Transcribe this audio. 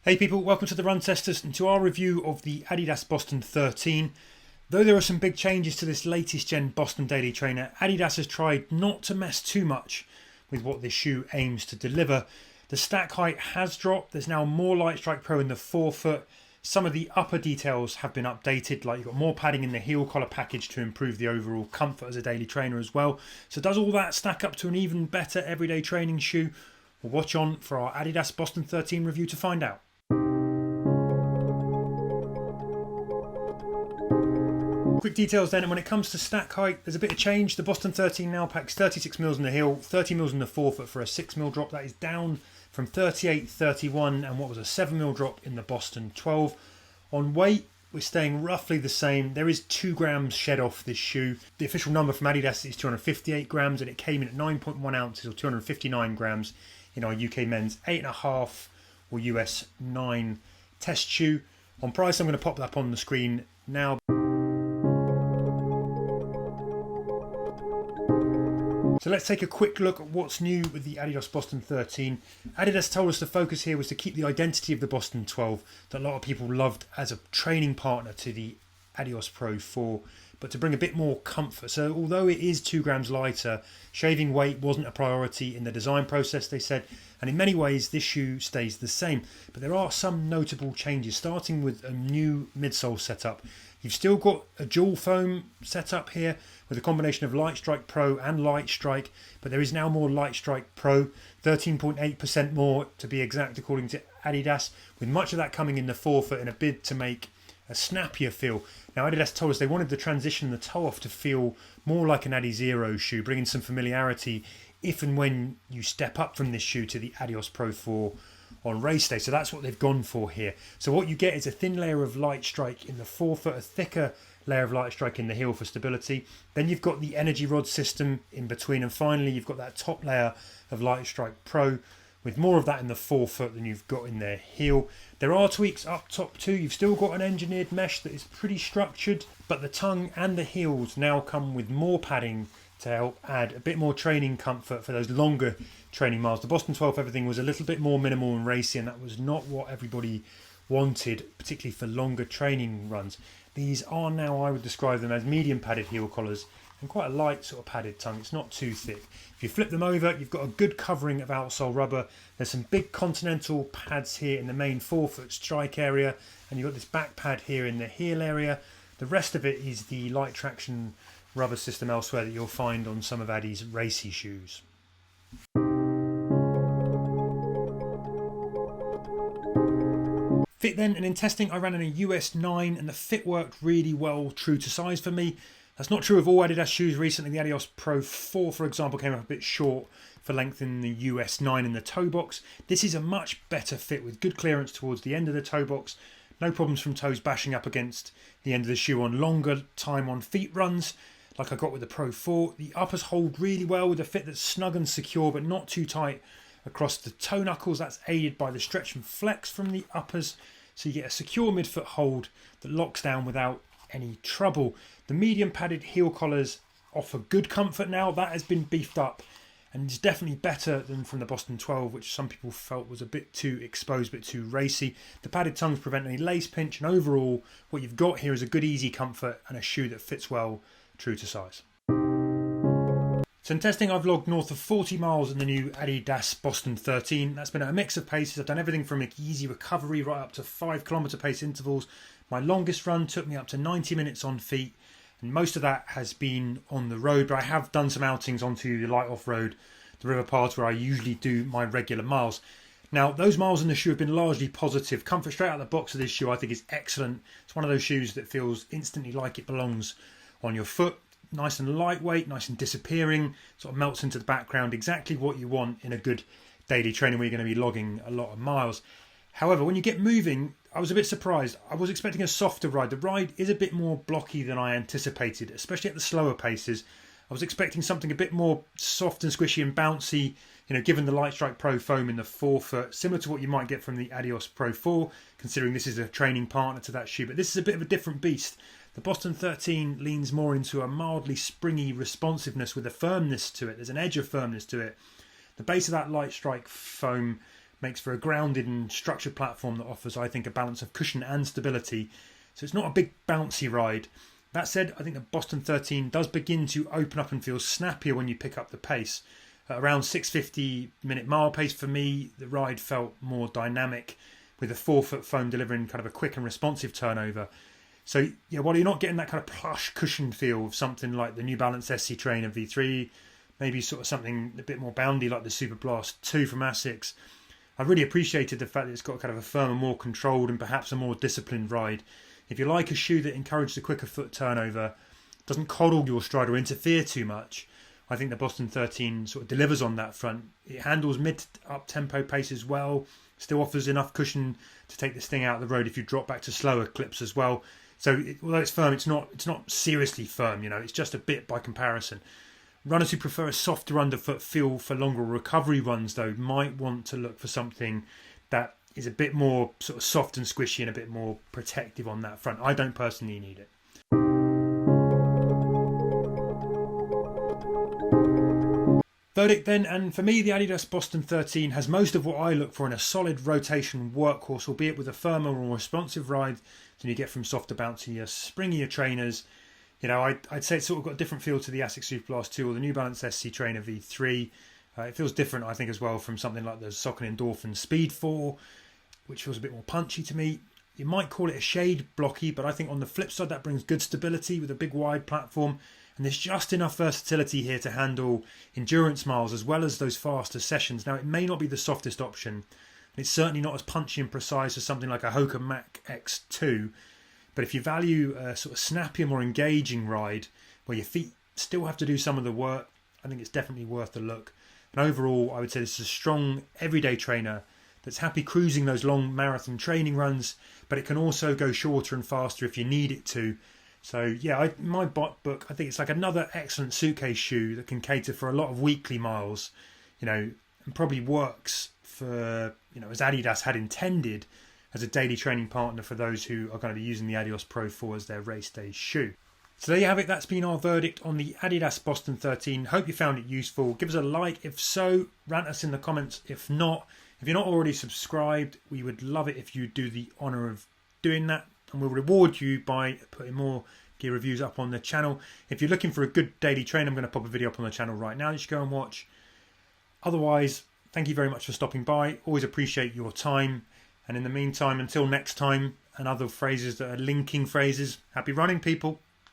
Hey people, welcome to the Run Testers and to our review of the Adidas Boston 13. Though there are some big changes to this latest gen Boston daily trainer, Adidas has tried not to mess too much with what this shoe aims to deliver. The stack height has dropped, there's now more Lightstrike Pro in the forefoot. Some of the upper details have been updated, like you've got more padding in the heel collar package to improve the overall comfort as a daily trainer as well. So does all that stack up to an even better everyday training shoe? We'll watch on for our Adidas Boston 13 review to find out. Quick details then, and when it comes to stack height, there's a bit of change. The Boston 13 now packs 36mm in the heel, 30mm in the forefoot for a 6mm drop. That is down from 38, 31 and what was a 7mm drop in the Boston 12. On weight, we're staying roughly the same. There is 2 grams shed off this shoe. The official number from Adidas is 258 grams and it came in at 9.1 ounces or 259 grams in our UK men's 8.5 or US 9 test shoe. On price, I'm going to pop that up on the screen now. So let's take a quick look at what's new with the Adidas Boston 13. Adidas told us the focus here was to keep the identity of the Boston 12 that a lot of people loved as a training partner to the Adios Pro 4, but to bring a bit more comfort. So although it is 2 grams lighter, shaving weight wasn't a priority in the design process, they said, and in many ways this shoe stays the same. But there are some notable changes, starting with a new midsole setup. You've still got a dual foam setup here with a combination of Lightstrike Pro and Lightstrike, but there is now more Lightstrike Pro, 13.8% more to be exact according to Adidas, with much of that coming in the forefoot in a bid to make a snappier feel. Now Adidas told us they wanted the transition, the toe off, to feel more like an Adi Zero shoe, bringing some familiarity if and when you step up from this shoe to the Adios Pro 4 on race day. So that's what they've gone for here. So what you get is a thin layer of Lightstrike in the forefoot, a thicker layer of Lightstrike in the heel for stability. Then you've got the energy rod system in between, and finally you've got that top layer of Lightstrike Pro with more of that in the forefoot than you've got in the heel. There are tweaks up top too. You've still got an engineered mesh that is pretty structured, but the tongue and the heels now come with more padding to help add a bit more training comfort for those longer training miles. The Boston 12, everything was a little bit more minimal and racy, and that was not what everybody wanted, particularly for longer training runs. These are now, I would describe them as medium padded heel collars and quite a light sort of padded tongue. It's not too thick. If you flip them over, you've got a good covering of outsole rubber. There's some big continental pads here in the main forefoot strike area, and you've got this back pad here in the heel area. The rest of it is the light traction rubber system elsewhere that you'll find on some of Adi's racy shoes. Fit then, and in testing I ran in a US 9 and the fit worked really well, true to size for me. That's not true of all Adidas shoes recently. The Adios Pro 4 for example came up a bit short for length in the US 9 in the toe box. This is a much better fit with good clearance towards the end of the toe box. No problems from toes bashing up against the end of the shoe on longer time on feet runs like I got with the Pro 4. The uppers hold really well with a fit that's snug and secure but not too tight across the toe knuckles. That's aided by the stretch and flex from the uppers, so you get a secure midfoot hold that locks down without any trouble. The medium padded heel collars offer good comfort now. That has been beefed up and is definitely better than from the Boston 12, which some people felt was a bit too exposed, a bit too racy. The padded tongues prevent any lace pinch, and overall what you've got here is a good easy comfort and a shoe that fits well, true to size. So in testing I've logged north of 40 miles in the new Adidas Boston 13. That's been at a mix of paces. I've done everything from easy recovery right up to 5km pace intervals. My longest run took me up to 90 minutes on feet, and most of that has been on the road, but I have done some outings onto the light off-road, the river paths where I usually do my regular miles. Now those miles in the shoe have been largely positive. Comfort straight out of the box of this shoe I think is excellent. It's one of those shoes that feels instantly like it belongs on your foot. Nice and lightweight, nice and disappearing, sort of melts into the background, exactly what you want in a good daily training where you're going to be logging a lot of miles. However, when you get moving, I was a bit surprised. I was expecting a softer ride. The ride is a bit more blocky than I anticipated, especially at the slower paces. I was expecting something a bit more soft and squishy and bouncy, given the Lightstrike Pro foam in the forefoot, similar to what you might get from the Adios Pro 4, considering this is a training partner to that shoe. But this is a bit of a different beast. The Boston 13 leans more into a mildly springy responsiveness with a firmness to it. There's an edge of firmness to it. The base of that Lightstrike foam makes for a grounded and structured platform that offers, I think, a balance of cushion and stability. So it's not a big bouncy ride. That said, I think the Boston 13 does begin to open up and feel snappier when you pick up the pace. At around 650 minute mile pace for me, the ride felt more dynamic, with the forefoot foam delivering kind of a quick and responsive turnover. So yeah, while you're not getting that kind of plush cushion feel of something like the New Balance SC Trainer V3, maybe sort of something a bit more boundy like the Super Blast 2 from Asics, I really appreciated the fact that it's got kind of a firmer, more controlled and perhaps a more disciplined ride. If you like a shoe that encourages a quicker foot turnover, doesn't coddle your stride or interfere too much, I think the Boston 13 sort of delivers on that front. It handles mid-up-tempo paces well, still offers enough cushion to take this thing out of the road if you drop back to slower clips as well. So although it's firm, it's not seriously firm, you know, it's just a bit by comparison. Runners who prefer a softer underfoot feel for longer recovery runs, though, might want to look for something that is a bit more sort of soft and squishy and a bit more protective on that front. I don't personally need it. Verdict then, and for me the Adidas Boston 13 has most of what I look for in a solid rotation workhorse, albeit with a firmer or more responsive ride than you get from softer, bouncier, springier trainers. You know, I'd say it's sort of got a different feel to the Asics Super Blast 2 or the New Balance SC Trainer V3. It feels different, I think, as well from something like the Saucony Endorphin Speed 4, which feels a bit more punchy to me. You might call it a shade blocky, but I think on the flip side that brings good stability with a big wide platform. And there's just enough versatility here to handle endurance miles as well as those faster sessions. Now, it may not be the softest option. And it's certainly not as punchy and precise as something like a Hoka Mach X2. But if you value a sort of snappier, more engaging ride where your feet still have to do some of the work, I think it's definitely worth the look. And overall, I would say this is a strong everyday trainer that's happy cruising those long marathon training runs, but it can also go shorter and faster if you need it to. So yeah, my book, I think it's like another excellent suitcase shoe that can cater for a lot of weekly miles, you know, and probably works for, you know, as Adidas had intended, as a daily training partner for those who are going to be using the Adios Pro 4 as their race day shoe. So there you have it. That's been our verdict on the Adidas Boston 13. Hope you found it useful. Give us a like if so. Rant us in the comments if not. If you're not already subscribed, we would love it if you do the honour of doing that. And we'll reward you by putting more gear reviews up on the channel. If you're looking for a good daily train, I'm going to pop a video up on the channel right now. You should go and watch. Otherwise, thank you very much for stopping by. Always appreciate your time. And in the meantime, until next time, and other phrases that are linking phrases, happy running, people.